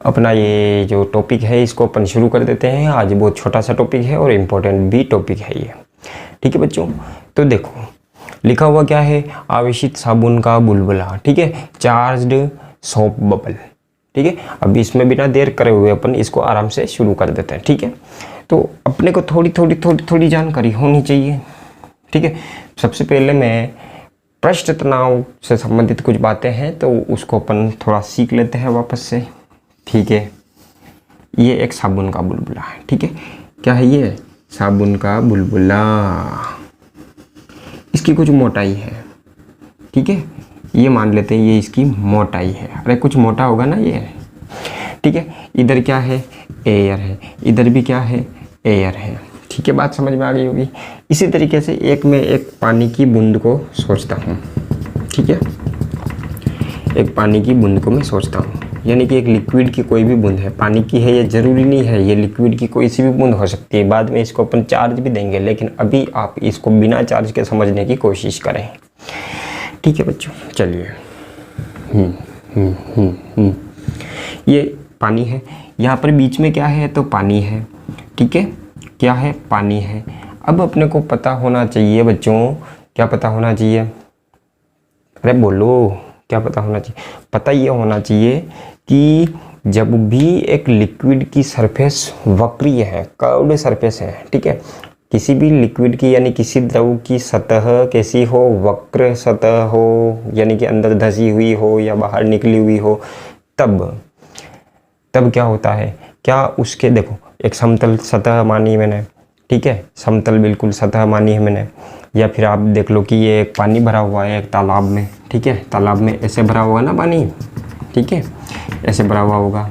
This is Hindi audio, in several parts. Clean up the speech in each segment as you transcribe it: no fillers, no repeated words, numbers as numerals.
अपना ये जो टॉपिक है इसको अपन शुरू कर देते हैं। आज बहुत छोटा सा टॉपिक है और इम्पोर्टेंट भी टॉपिक है ये। ठीक है बच्चों, तो देखो लिखा हुआ क्या है, आवेशित साबुन का बुलबुला। ठीक है, चार्ज्ड सोप बबल। ठीक है, अब इसमें बिना देर करे हुए अपन इसको आराम से शुरू कर देते हैं। ठीक है, तो अपने को थोड़ी जानकारी होनी चाहिए। ठीक है, सबसे पहले मैं पृष्ठ तनाव से संबंधित कुछ बातें हैं तो उसको अपन थोड़ा सीख लेते हैं वापस से। ठीक है, ये एक साबुन का बुलबुला है। ठीक है, क्या है ये, साबुन का बुलबुला। इसकी कुछ मोटाई है। ठीक है, ये मान लेते हैं ये इसकी मोटाई है। अरे कुछ मोटा होगा ना ये। ठीक है, इधर क्या है, एयर है, इधर भी क्या है, एयर है। ठीक है, बात समझ में आ गई होगी। इसी तरीके से मैं एक पानी की बूंद को सोचता हूँ। ठीक है, एक पानी की बूंद को मैं सोचता हूँ, यानी कि एक लिक्विड की कोई भी बूंद है, पानी की है, ये ज़रूरी नहीं है, ये लिक्विड की कोई सी भी बूंद हो सकती है। बाद में इसको अपन चार्ज भी देंगे, लेकिन अभी आप इसको बिना चार्ज के समझने की कोशिश करें। ठीक है बच्चों, चलिए। ये पानी है, यहाँ पर बीच में क्या है, तो पानी है। ठीक है, क्या है, पानी है। अब अपने को पता होना चाहिए बच्चों, क्या पता होना चाहिए, अरे बोलो क्या पता होना चाहिए। पता ये होना चाहिए कि जब भी एक लिक्विड की सरफेस वक्रीय है, कर्व्ड सरफेस है, ठीक है, किसी भी लिक्विड की यानी किसी द्रव की सतह कैसी हो, वक्र सतह हो, यानी कि अंदर धसी हुई हो या बाहर निकली हुई हो, तब क्या होता है, क्या उसके देखो एक समतल सतह मानी मैंने। ठीक है, समतल बिल्कुल सतह मानी है मैंने। या फिर आप देख लो कि ये एक पानी भरा हुआ है एक तालाब में। ठीक है, तालाब में ऐसे भरा हुआ ना पानी। ठीक है, ऐसे भरा हुआ होगा।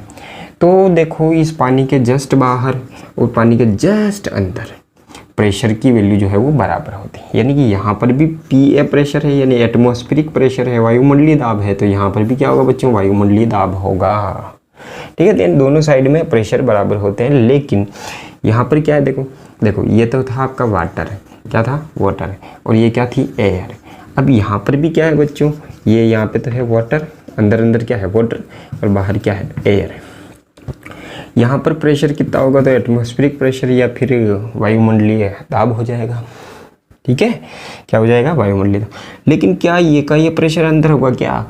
तो देखो इस पानी के जस्ट बाहर और पानी के जस्ट अंदर प्रेशर की वैल्यू जो है वो बराबर होती है। यानी कि यहाँ पर भी पी प्रेशर है, यानी एटमॉस्फेरिक प्रेशर है, वायुमंडलीय दाब है। तो यहाँ पर भी क्या होगा बच्चों, वायुमंडलीय दाब होगा। ठीक है, तो दोनों साइड में प्रेशर बराबर होते हैं। लेकिन यहाँ पर क्या है, देखो ये तो था आपका वाटर, क्या था, वाटर, और ये क्या थी, एयर। अब यहाँ पर भी क्या है बच्चों, ये यहाँ पे तो है वाटर, अंदर क्या है वाटर, और बाहर क्या है, एयर। यहाँ पर प्रेशर कितना होगा, तो एटमॉस्फेरिक प्रेशर या फिर वायुमंडलीय दाब हो जाएगा। ठीक है, क्या हो जाएगा, वायुमंडलीय दाब। लेकिन क्या ये प्रेशर अंदर होगा, क्या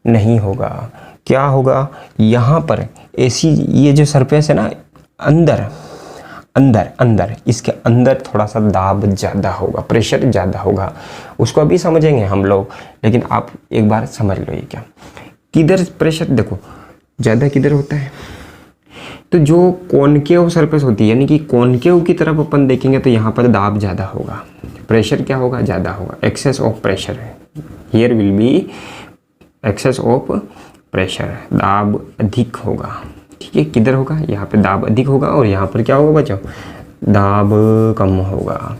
नहीं होगा। क्या होगा, यहाँ पर ऐसी ये जो सरफेस है ना, अंदर इसके अंदर थोड़ा सा दाब ज़्यादा होगा, प्रेशर ज़्यादा होगा। उसको अभी समझेंगे हम लोग, लेकिन आप एक बार समझ लो ये क्या, किधर प्रेशर देखो ज़्यादा किधर होता है, तो जो कॉनकेव सरफेस होती है, यानी कि कॉनकेव की तरफ अपन देखेंगे तो यहाँ पर दाब ज़्यादा होगा, प्रेशर क्या होगा, ज़्यादा होगा। Excess of pressure, here will be excess of pressure, दाब अधिक होगा। ठीक है, किधर होगा, यहाँ पे दाब अधिक होगा, और यहाँ पर क्या होगा बच्चों, दाब कम होगा।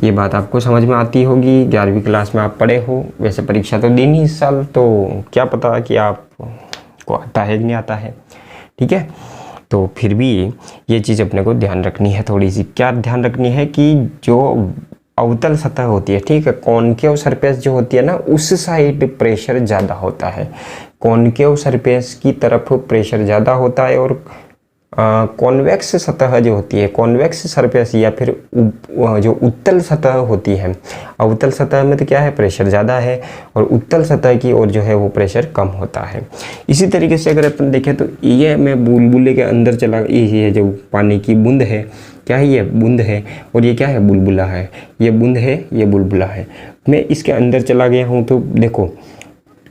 ये बात आपको समझ में आती होगी, 11वीं क्लास में आप पढ़े हो। वैसे परीक्षा तो दी नहीं इस साल, तो क्या पता कि आपको आता है कि नहीं आता है। ठीक है, तो फिर भी ये चीज़ अपने को ध्यान रखनी है थोड़ी सी। क्या ध्यान रखनी है कि जो अवतल सतह होती है, ठीक है, कॉनकेव सरफेस जो होती है ना, उस साइड प्रेशर ज़्यादा होता है। कॉनकेव सरफेस की तरफ प्रेशर ज़्यादा होता है, और कॉन्वेक्स सतह जो होती है, कॉन्वेक्स सरफेस या फिर जो उत्तल सतह होती है, अवतल सतह में तो क्या है, प्रेशर ज़्यादा है, और उत्तल सतह की ओर जो है वो प्रेशर कम होता है। इसी तरीके से अगर अपन देखें तो ये मैं बुलबुले के अंदर चला, ये जो पानी की बूंद है, क्या है, ये बूंद है, और ये क्या है, बुलबुला है। ये बूंद है, ये बुलबुला है। मैं इसके अंदर चला गया हूँ, तो देखो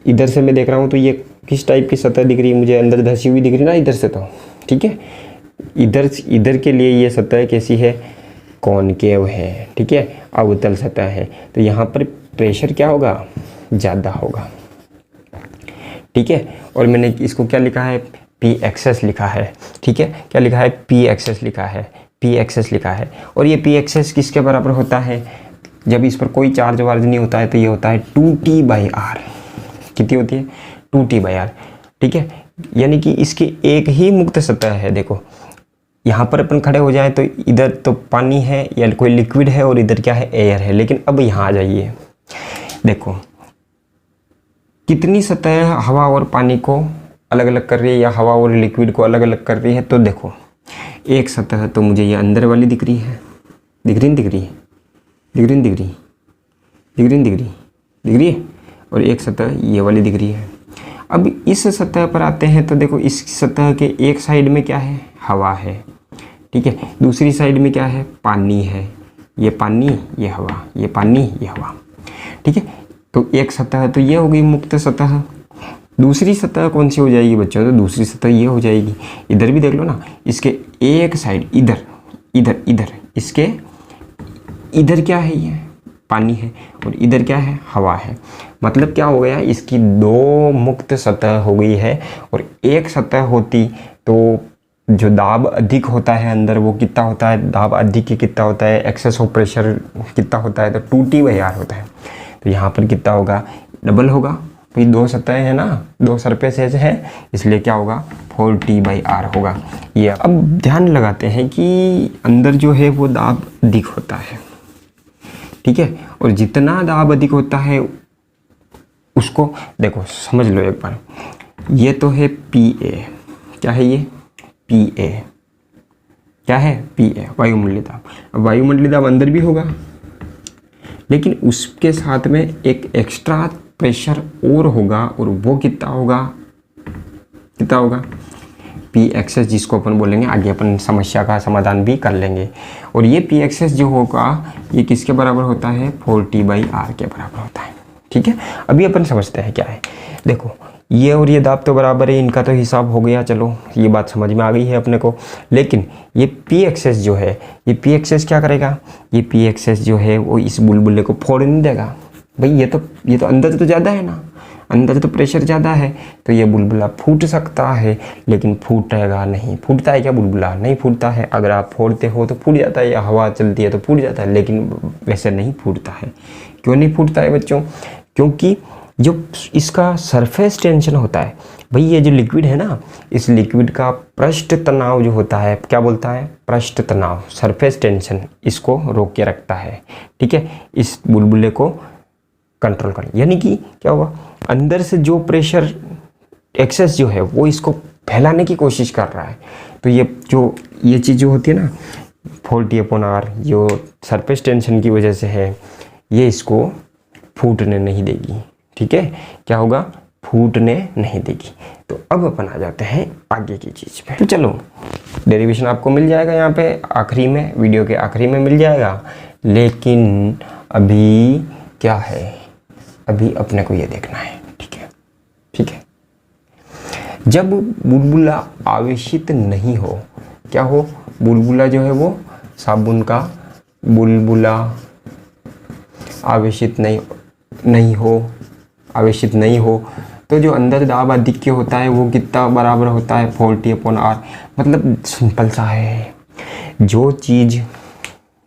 इधर से मैं देख रहा हूँ तो ये किस टाइप की सतह दिख रही है मुझे, अंदर धसी हुई दिख रही है ना इधर से, तो ठीक है, इधर के लिए ये सतह कैसी है, कॉनकेव है। ठीक है, अवतल सतह है, तो यहाँ पर प्रेशर क्या होगा, ज़्यादा होगा। ठीक है, और मैंने इसको क्या लिखा है, पी एक्सेस लिखा है। ठीक है, क्या लिखा है, पी एक्सेस लिखा है, पी एक्सेस लिखा है। और ये पी एक्सेस किसके बराबर होता है, जब इस पर कोई चार्ज वार्ज नहीं होता है तो ये होता है 2T/R। कितनी होती है, 2T/R। ठीक है, यानी कि इसकी एक ही मुक्त सतह है। देखो यहाँ पर अपन खड़े हो जाए तो इधर तो पानी है या कोई लिक्विड है, और इधर क्या है, एयर है। लेकिन अब यहाँ आ जाइए, देखो कितनी सतह हवा और पानी को अलग अलग कर रही है या हवा और लिक्विड को अलग अलग कर रही है। तो देखो एक सतह तो मुझे ये अंदर वाली दिख रही है, दिख रही दिख रही है, दिख रही दिख रही दिख रही दिख रही दिख रही है, और एक सतह ये वाली दिख रही है। अब इस सतह पर आते हैं तो देखो इस सतह के एक साइड में क्या है, हवा है, ठीक है, दूसरी साइड में क्या है, पानी है, ये पानी ये हवा, ये पानी ये हवा, ठीक है। तो एक सतह तो ये हो गई मुक्त सतह। दूसरी सतह कौन सी हो जाएगी बच्चों, तो दूसरी सतह ये हो जाएगी। इधर भी देख लो ना, इसके एक साइड इधर इधर इधर, इसके इधर क्या है, ये पानी है, और इधर क्या है, हवा है। मतलब क्या हो गया, इसकी दो मुक्त सतह हो गई है। और एक सतह होती तो जो दाब अधिक होता है अंदर वो कितना होता है, दाब अधिक ही कितना होता है, एक्सेस ऑफ प्रेशर कितना होता है, तो 2T/R होता है। तो यहाँ पर कितना होगा, डबल होगा, भाई दो सतह है ना, दो सरफेसेज है, इसलिए क्या होगा, 4T/R होगा। ये अब ध्यान लगाते हैं कि अंदर जो है वो दाब अधिक होता है, ठीक है, और जितना दाब अधिक होता है उसको देखो समझ लो एक बार, ये तो है PA, क्या है ये, PA क्या है, PA वायुमंडलीय दाब। वायुमंडलीय दाब अंदर भी होगा, लेकिन उसके साथ में एक एक्स्ट्रा प्रेशर और होगा, और वो कितना होगा, कितना होगा, Pxs, जिसको अपन बोलेंगे आगे अपन समस्या का समाधान भी कर लेंगे। और ये Pxs जो होगा ये किसके बराबर होता है, 4T/R के बराबर होता है, ठीक है। अभी अपन समझते हैं क्या है। देखो ये और ये दाब तो बराबर है, इनका तो हिसाब हो गया, चलो ये बात समझ में आ गई है अपने को। लेकिन ये Pxs जो है, ये Pxs क्या करेगा, ये Pxs जो है वो इस बुलबुले को फोड़ नहीं देगा। भाई ये तो अंदर तो ज़्यादा है ना, अंदर तो प्रेशर ज़्यादा है, तो ये बुलबुला फूट सकता है, लेकिन फूटेगा नहीं। फूटता है क्या बुलबुला, नहीं फूटता है। अगर आप फोड़ते हो तो फूट जाता है, या हवा चलती है तो फूट जाता है, लेकिन वैसे नहीं फूटता है। क्यों नहीं फूटता है बच्चों, क्योंकि जो इसका सरफेस टेंशन होता है, भाई ये जो लिक्विड है ना, इस लिक्विड का पृष्ठ तनाव जो होता है, क्या बोलता है, पृष्ठ तनाव, सरफेस टेंशन, इसको रोक के रखता है, ठीक है, इस बुलबुले को कंट्रोल कर। यानी कि क्या हुआ, अंदर से जो प्रेशर एक्सेस जो है वो इसको फैलाने की कोशिश कर रहा है। तो ये चीज़ जो होती है ना 4T/R, जो सरफेस टेंशन की वजह से है, ये इसको फूटने नहीं देगी, ठीक है, क्या होगा, फूटने नहीं देगी। तो अब अपन आ जाते हैं आगे की चीज़ पे। तो चलो डेरिवेशन आपको मिल जाएगा यहाँ पे आखिरी में, वीडियो के आखिरी में मिल जाएगा। लेकिन अभी क्या है, अभी अपने को ये देखना है, ठीक है, ठीक है। जब बुलबुला आवेशित नहीं हो, क्या हो, बुलबुला जो है वो साबुन का बुलबुला आवेशित नहीं हो, आवेशित नहीं हो, तो जो अंदर दाब अधिक होता है वो कितना बराबर होता है, 4T/R। मतलब सिंपल सा है,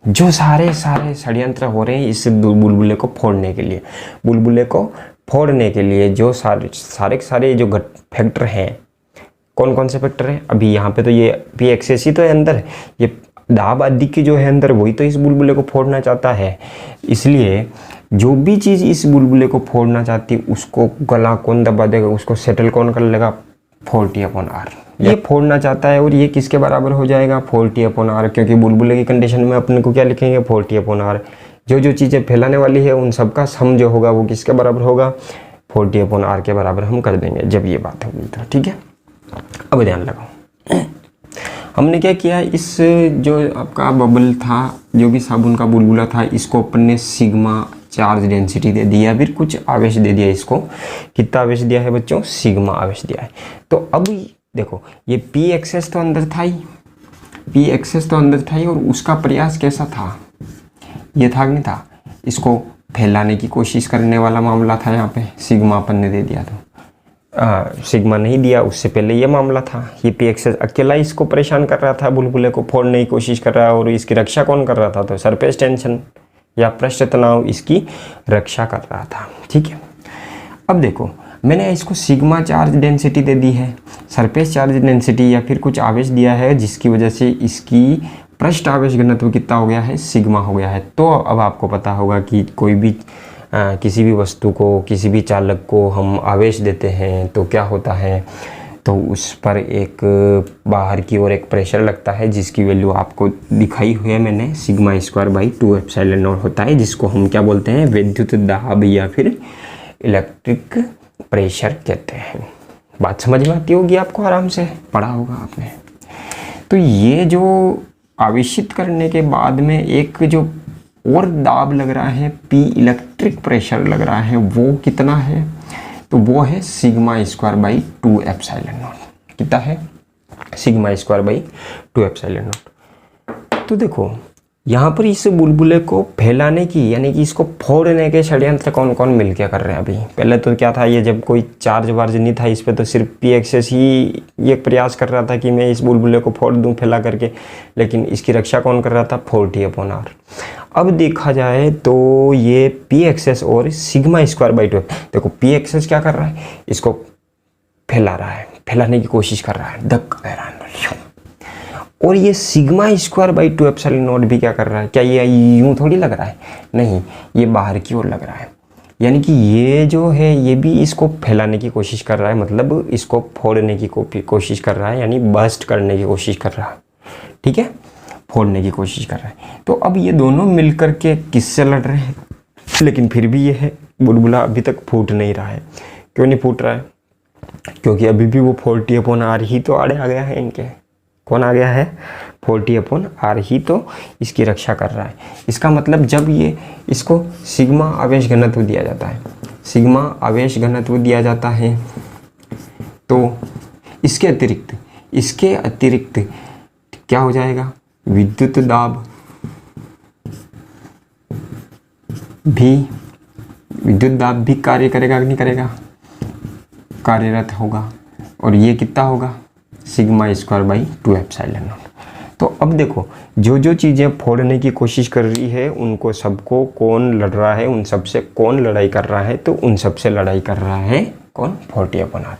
जो सारे षड्यंत्र हो रहे हैं इस बुलबुले को फोड़ने के लिए, बुलबुले को फोड़ने के लिए जो सारे जो फैक्टर हैं, कौन कौन से फैक्टर हैं, अभी यहाँ पे तो ये Pxs ही तो है अंदर, ये दाब अधिक जो है अंदर वही तो इस बुलबुले को फोड़ना चाहता है। इसलिए जो भी चीज़ इस बुलबुले को फोड़ना चाहती है उसको गला कौन दबा देगा, उसको सेटल कौन कर लेगा, 4T/R। ये फोड़ना चाहता है, और ये किसके बराबर हो जाएगा, 4T/R, क्योंकि बुलबुले की कंडीशन में अपने को क्या लिखेंगे, 4T/R। जो चीज़ें फैलाने वाली है उन सबका सम जो होगा वो किसके बराबर होगा, 4T/R के बराबर हम कर देंगे जब ये बात होगी तो, ठीक है। अब ध्यान लगाओ, हमने क्या किया, इस जो आपका बबल था, जो भी साबुन का बुलबुला था, इसको अपन ने सिग्मा चार्ज डेंसिटी दे दिया, फिर कुछ आवेश दे दिया। इसको कितना आवेश दिया है बच्चों, सिग्मा आवेश दिया है। तो अब देखो ये Pxs तो अंदर था ही, Pxs तो अंदर था ही, और उसका प्रयास कैसा था, ये था नहीं था, इसको फैलाने की कोशिश करने वाला मामला था। यहाँ पे सिग्मा अपन ने दे दिया, तो सिग्मा नहीं दिया, उससे पहले ये मामला था, ये Pxs अकेला इसको परेशान कर रहा था, बुलबुले को फोड़ने की कोशिश कर रहा है, और इसकी रक्षा कौन कर रहा था, तो सरफेस टेंशन या पृष्ठ तनाव इसकी रक्षा कर रहा था, ठीक है। अब देखो मैंने इसको सिग्मा चार्ज डेंसिटी दे दी है, सरफेस चार्ज डेंसिटी या फिर कुछ आवेश दिया है, जिसकी वजह से इसकी पृष्ठ आवेश घनत्व कितना हो गया है, सिग्मा हो गया है। तो अब आपको पता होगा कि कोई भी किसी भी वस्तु को, किसी भी चालक को हम आवेश देते हैं तो क्या होता है, तो उस पर एक बाहर की ओर एक प्रेशर लगता है जिसकी वैल्यू आपको दिखाई हुई है मैंने, sigma square by 2 epsilon not होता है, जिसको हम क्या बोलते हैं, विद्युत दाब या फिर इलेक्ट्रिक प्रेशर कहते हैं। बात समझ में आती होगी आपको, आराम से पढ़ा होगा आपने। तो ये जो आवेशित करने के बाद में एक जो और दाब लग रहा है, पी इलेक्ट्रिक प्रेशर लग रहा है, वो कितना है, तो वो है sigma square by 2 epsilon not. कितना है, sigma square by 2 epsilon not. तो देखो यहाँ पर इस बुलबुले को फैलाने की यानी कि इसको फोड़ने के षड्यंत्र कौन कौन मिल के कर रहे हैं। अभी पहले तो क्या था, ये जब कोई चार्ज वार्ज नहीं था इस पर, तो सिर्फ पी एक्सेस ही ये प्रयास कर रहा था कि मैं इस बुलबुले को फोड़ दूं फैला करके, लेकिन इसकी रक्षा कौन कर रहा था, 40/r। अब देखा जाए तो ये पी एक्सेस और सिग्मा स्क्वायर बाई 2, देखो पी एक्सेस क्या कर रहा है, इसको फैला रहा है, फैलाने की कोशिश कर रहा है, धक्का दे रहा है, और ये sigma square by 2 epsilon not भी क्या कर रहा है, क्या ये यूं थोड़ी लग रहा है, नहीं, ये बाहर की ओर लग रहा है। यानी कि ये जो है ये भी इसको फैलाने की कोशिश कर रहा है, मतलब इसको फोड़ने की कोशिश कर रहा है, यानी बस्ट करने की कोशिश कर रहा है, ठीक है, फोड़ने की कोशिश कर रहा है। तो अब ये दोनों मिलकर के किससे लड़ रहे हैं, लेकिन फिर भी ये है बुलबुला अभी तक फूट नहीं रहा है। क्यों नहीं फूट रहा है, क्योंकि अभी भी वो 40/r ही तो आड़े आ गया है इनके। कौन आ गया है, 40/r ही तो इसकी रक्षा कर रहा है। इसका मतलब जब ये इसको सिग्मा आवेश घनत्व दिया जाता है, सिग्मा आवेश घनत्व दिया जाता है, तो इसके अतिरिक्त क्या हो जाएगा, विद्युत दाब भी कार्य करेगा कि नहीं करेगा, कार्यरत होगा, और ये कितना होगा, sigma square by 2 epsilon not. तो अब देखो जो जो चीज़ें फोड़ने की कोशिश कर रही है उनको सबको कौन लड़ रहा है, उन सबसे कौन लड़ाई कर रहा है, तो उन सबसे लड़ाई कर रहा है कौन, 40/r।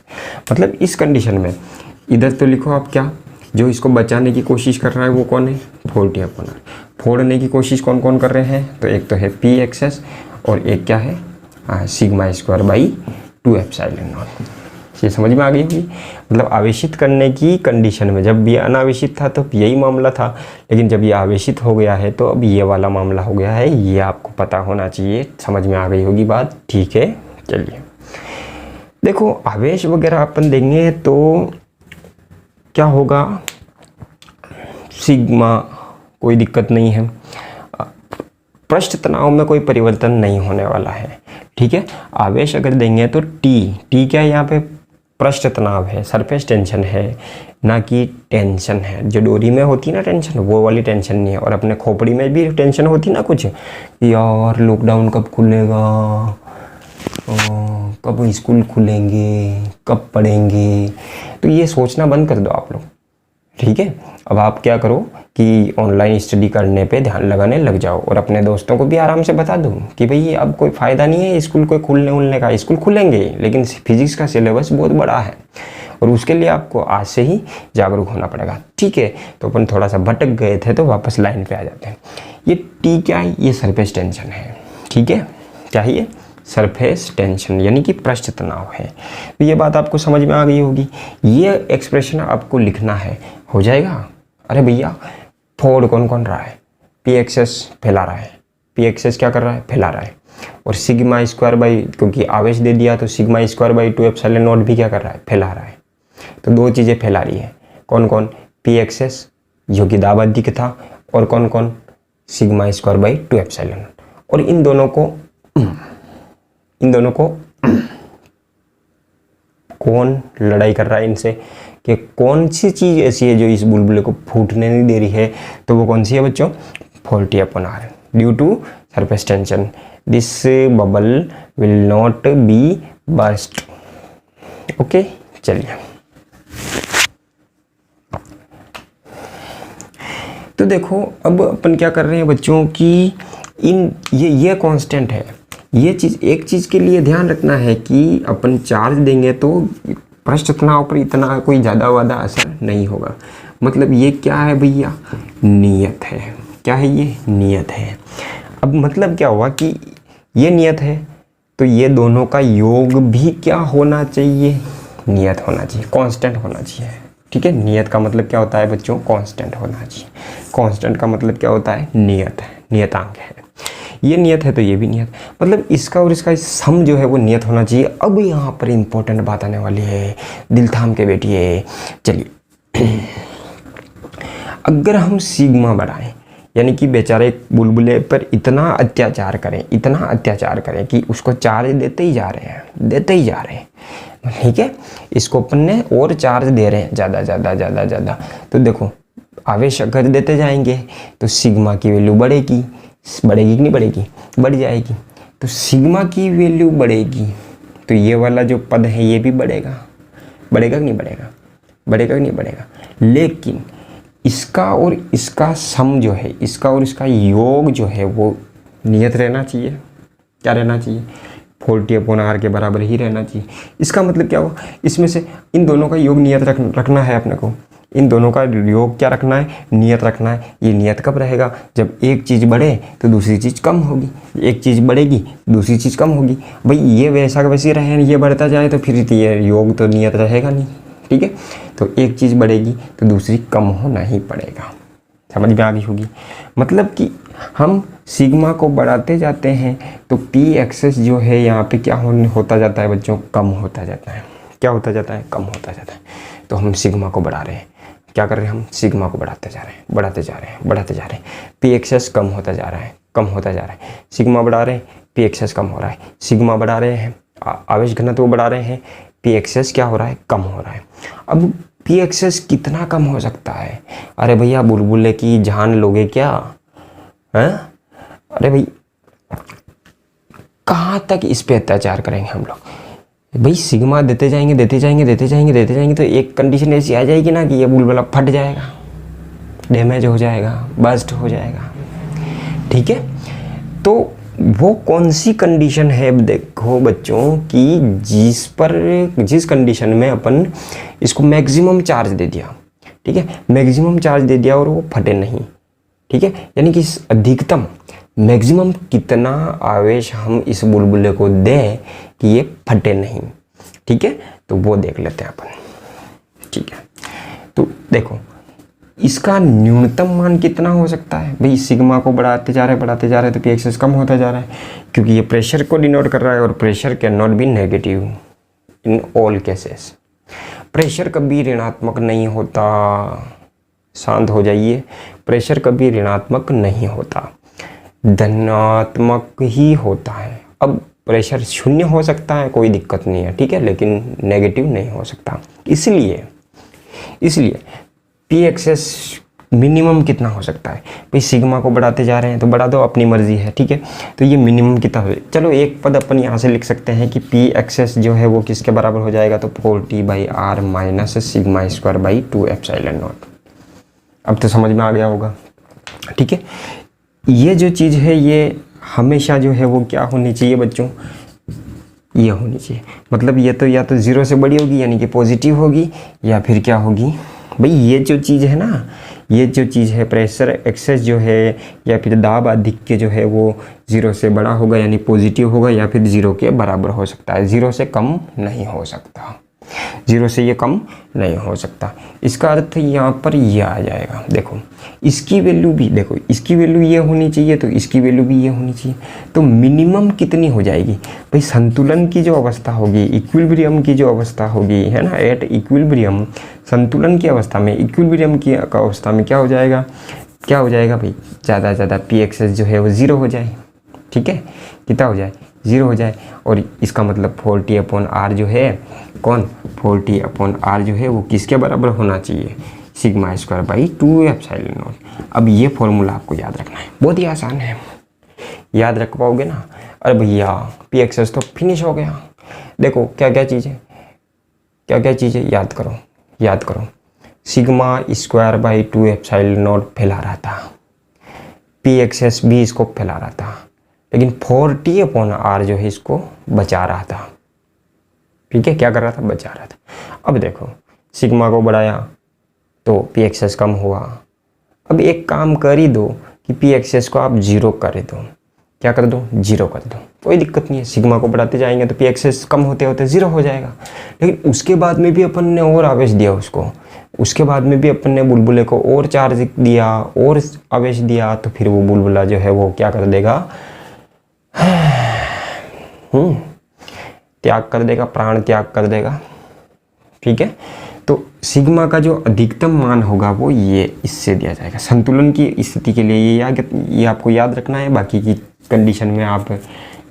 मतलब इस कंडीशन में इधर तो लिखो आप क्या, जो इसको बचाने की कोशिश कर रहा है वो कौन है, 40/r। फोड़ने की कोशिश कौन कौन कर रहे हैं, तो एक तो है पी एक्सेस और एक क्या है, sigma square by 2 epsilon not. ये समझ में आ गई होगी। मतलब आवेशित करने की कंडीशन में, जब ये अनावेशित था तो यही मामला था, लेकिन जब ये आवेशित हो गया है तो अब ये वाला मामला हो गया है। ये आपको पता होना चाहिए, समझ में आ गई होगी बात, ठीक है। चलिए देखो आवेश वगैरह अपन देंगे तो क्या होगा, सिग्मा कोई दिक्कत नहीं है, पृष्ठ तनाव में कोई परिवर्तन नहीं होने वाला है, ठीक है। आवेश अगर देंगे तो टी क्या है यहाँ पे, पृष्ठ तनाव है, सरफेस टेंशन है, ना कि टेंशन है। जो डोरी में होती है ना टेंशन, वो वाली टेंशन नहीं है। और अपने खोपड़ी में भी टेंशन होती ना कुछ, यार लॉकडाउन कब खुलेगा, कब स्कूल खुलेंगे, कब पढ़ेंगे, तो ये सोचना बंद कर दो आप लोग, ठीक है। अब आप क्या करो कि ऑनलाइन स्टडी करने पे ध्यान लगाने लग जाओ, और अपने दोस्तों को भी आराम से बता दो कि भाई अब कोई फ़ायदा नहीं है स्कूल को खुलने का। स्कूल खुलेंगे लेकिन फिजिक्स का सिलेबस बहुत बड़ा है, और उसके लिए आपको आज से ही जागरूक होना पड़ेगा, ठीक है। तो अपन थोड़ा सा भटक गए थे तो वापस लाइन पे आ जाते हैं। ये टी क्या है, ये सरफेस टेंशन है, ठीक है। क्या है ये, सरफेस टेंशन, यानी कि पृष्ठ तनाव है। तो ये बात आपको समझ में आ गई होगी। ये एक्सप्रेशन आपको लिखना है, हो जाएगा। अरे भैया फोड़ कौन कौन रहा है, पी एक्सेस फैला रहा है, पी एक्सेस क्या कर रहा है, फैला रहा है, और सिग्मा स्क्वायर बाई, क्योंकि आवेश दे दिया तो sigma square by 2 epsilon not भी क्या कर रहा है, फैला रहा है। तो दो चीज़ें फैला रही है, कौन कौन, पी एक्सेस जो कि दाब अधिक था, और कौन कौन, सिग्मा स्क्वायर बाई 2 एप्सिलॉन। और इन दोनों को कौन लड़ाई कर रहा है इनसे, कि कौन सी चीज़ ऐसी है जो इस बुलबुले को फूटने नहीं दे रही है, तो वो कौन सी है बच्चों, 40/r। Due to surface tension this bubble will not be burst. Okay चलिए, तो देखो अब अपन क्या कर रहे हैं बच्चों की, ये कांस्टेंट है। ये चीज़, एक चीज़ के लिए ध्यान रखना है कि अपन चार्ज देंगे तो पृष्ठ तनाव पर इतना कोई ज़्यादा वादा असर नहीं होगा। मतलब ये क्या है भैया, नियत है। क्या है ये, नियत है। अब मतलब क्या हुआ कि ये नियत है तो ये दोनों का योग भी क्या होना चाहिए, नियत होना चाहिए, कांस्टेंट होना चाहिए। ठीक है, नियत का मतलब क्या होता है बच्चों? कांस्टेंट होना चाहिए। कांस्टेंट का मतलब क्या होता है? नियत है, नियतांक है। ये नियत है तो ये भी नियत, मतलब इसका और इसका सम जो है वो नियत होना चाहिए। अब यहाँ पर इंपॉर्टेंट बात आने वाली है, दिल थाम के बैठिए। चलिए, अगर हम सिग्मा बढ़ाएं, यानी कि बेचारे बुलबुले पर इतना अत्याचार करें कि उसको चार्ज देते ही जा रहे हैं, ठीक है, इसको अपन ने और चार्ज दे रहे हैं ज़्यादा। तो देखो, आवेश अगर देते जाएंगे तो सिग्मा की वैल्यू बढ़ेगी कि नहीं बढ़ेगी? बढ़ जाएगी। तो सिग्मा की वैल्यू बढ़ेगी तो ये वाला जो पद है ये भी बढ़ेगा कि नहीं बढ़ेगा? लेकिन इसका और इसका सम जो है, इसका और इसका योग जो है वो नियत रहना चाहिए। क्या रहना चाहिए? 40/r के बराबर ही रहना चाहिए। इसका मतलब क्या हुआ? इसमें से इन दोनों का योग नियत रखना है अपने को। इन दोनों का योग क्या रखना है? नियत रखना है। ये नियत कब रहेगा? जब एक चीज़ बढ़े तो दूसरी चीज़ कम होगी, एक चीज़ बढ़ेगी दूसरी चीज़ कम होगी। भाई ये वैसा का वैसे रहे, ये बढ़ता जाए तो फिर ये योग तो नियत रहेगा नहीं। ठीक है, तो एक चीज़ बढ़ेगी तो दूसरी कम होना ही पड़ेगा। समझ में आ गई होगी? मतलब कि हम सिग्मा को बढ़ाते जाते हैं तो पी एक्सेस जो है यहाँ पे क्या होता जाता है बच्चों? कम होता जाता है। क्या होता जाता है? कम होता जाता है। तो हम सिग्मा को बढ़ा रहे हैं, क्या कर रहे हैं? हम सिग्मा को बढ़ाते जा रहे हैं। पी एक्सेस कम होता जा रहा है। सिग्मा बढ़ा रहे हैं, पी एक्सेस कम हो रहा है। सिग्मा बढ़ा रहे हैं, आवेश घनत्व बढ़ा रहे हैं, पी एक्सेस क्या हो रहा है? कम हो रहा है। अब पी एक्सेस कितना कम हो सकता है? अरे भैया बुलबुले की जान लोगे क्या? हैं? अरे भाई कहाँ तक इस पे अत्याचार करेंगे हम लोग? भाई सिग्मा देते जाएंगे तो एक कंडीशन ऐसी आ जाएगी ना कि ये बुलबुला फट जाएगा, डैमेज हो जाएगा, बस्ट हो जाएगा। ठीक है, तो वो कौन सी कंडीशन है देखो बच्चों कि जिस कंडीशन में अपन इसको मैक्सिमम चार्ज दे दिया। ठीक है, मैक्सिमम चार्ज दे दिया और वो फटे नहीं। ठीक है, यानी कि अधिकतम मैक्सिमम कितना आवेश हम इस बुलबुले को दें कि ये फटे नहीं। ठीक है, तो वो देख लेते हैं अपन। ठीक है, तो देखो इसका न्यूनतम मान कितना हो सकता है? भाई सिग्मा को बढ़ाते जा रहे हैं तो पी एक्सेस कम होता जा रहा है, क्योंकि ये प्रेशर को डिनोट कर रहा है और pressure can not be negative in all cases. Pressure कभी ऋणात्मक नहीं होता। शांत हो जाइए, प्रेशर कभी ऋणात्मक नहीं होता, धनात्मक ही होता है। अब प्रेशर 0 हो सकता है, कोई दिक्कत नहीं है, ठीक है, लेकिन नेगेटिव नहीं हो सकता। इसलिए पी एक्सेस मिनिमम कितना हो सकता है? भाई सिग्मा को बढ़ाते जा रहे हैं तो बढ़ा दो, अपनी मर्जी है। ठीक है, तो ये मिनिमम कितना हो? चलो एक पद अपन यहाँ से लिख सकते हैं कि पी एक्सेस जो है वो किसके बराबर हो जाएगा? तो 40/r minus sigma square by 2 epsilon not. अब तो समझ में आ गया होगा। ठीक है, ये जो चीज़ है ये हमेशा जो है वो क्या होनी चाहिए बच्चों? ये होनी चाहिए। मतलब ये तो या तो 0 से बड़ी होगी यानी कि पॉजिटिव होगी, या फिर क्या होगी? भाई ये जो चीज़ है ना, ये जो चीज़ है प्रेशर एक्सेस जो है या फिर दाब आधिक्य जो है वो 0 से बड़ा होगा यानी पॉजिटिव होगा, या फिर 0 के बराबर हो सकता है। 0 से कम नहीं हो सकता, 0 से ये कम नहीं हो सकता। इसका अर्थ यहाँ पर ये आ जाएगा। देखो इसकी वैल्यू भी, देखो इसकी वैल्यू ये होनी चाहिए तो इसकी वैल्यू भी ये होनी चाहिए। तो मिनिमम कितनी हो जाएगी? भाई संतुलन की जो अवस्था होगी, इक्विलिब्रियम की जो अवस्था होगी, है ना, एट इक्विलिब्रियम, संतुलन की अवस्था में, इक्विलिब्रियम की अवस्था में क्या हो जाएगा? भाई ज़्यादा पी एक्सेस जो है वो 0 हो जाए। ठीक है, कितना हो जाए? 0 हो जाए। और इसका मतलब 40/r जो है, 40/r जो है वो किसके बराबर होना चाहिए? Sigma square by 2 epsilon not. अब ये फॉर्मूला आपको याद रखना है, बहुत ही आसान है, याद रख पाओगे ना? अरे भैया पी एक्सेस तो फिनिश हो गया। देखो क्या क्या चीज़ें याद करो। Sigma square by 2 epsilon not फैला रहा था, पी एक्सेस भी इसको फैला रहा था, लेकिन 40/r जो है इसको बचा रहा था। ठीक है, क्या कर रहा था? बचा रहा था। अब देखो सिग्मा को बढ़ाया तो पी एक्सेस कम हुआ। अब एक काम कर ही दो कि पी एक्सेस को आप 0 कर दो, क्या कर दो, 0 कर दो, कोई दिक्कत नहीं है। सिग्मा को बढ़ाते जाएंगे तो पी एक्सेस कम होते होते 0 हो जाएगा। लेकिन उसके बाद में भी अपन ने और आवेश दिया उसको, उसके बाद में भी अपन ने बुलबुले को और चार्ज दिया और आवेश दिया, तो फिर वो बुलबुला जो है वो क्या कर देगा, त्याग कर देगा, प्राण त्याग कर देगा। ठीक है, तो सिग्मा का जो अधिकतम मान होगा वो ये इससे दिया जाएगा। संतुलन की स्थिति के लिए ये आपको याद रखना है। बाकी की कंडीशन में आप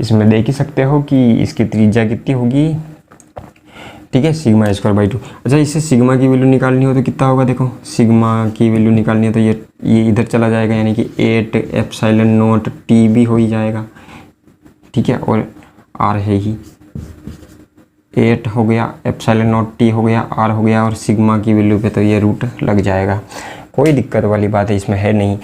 इसमें देख ही सकते हो कि इसकी त्रिज्या कितनी होगी। ठीक है, सिग्मा स्क्वायर बाई 2। अच्छा, इससे सिग्मा की वैल्यू निकालनी हो तो कितना होगा, देखो सिग्मा की वैल्यू निकालनी है तो ये इधर चला जाएगा, यानी कि 8 एप्सिलॉन नॉट टी भी हो ही जाएगा। ठीक है, और आर है ही 8 हो गया, एप्सिलॉन नॉट टी हो गया, आर हो गया, और सिग्मा की वैल्यू पे तो ये रूट लग जाएगा। कोई दिक्कत वाली बात है इसमें है नहीं।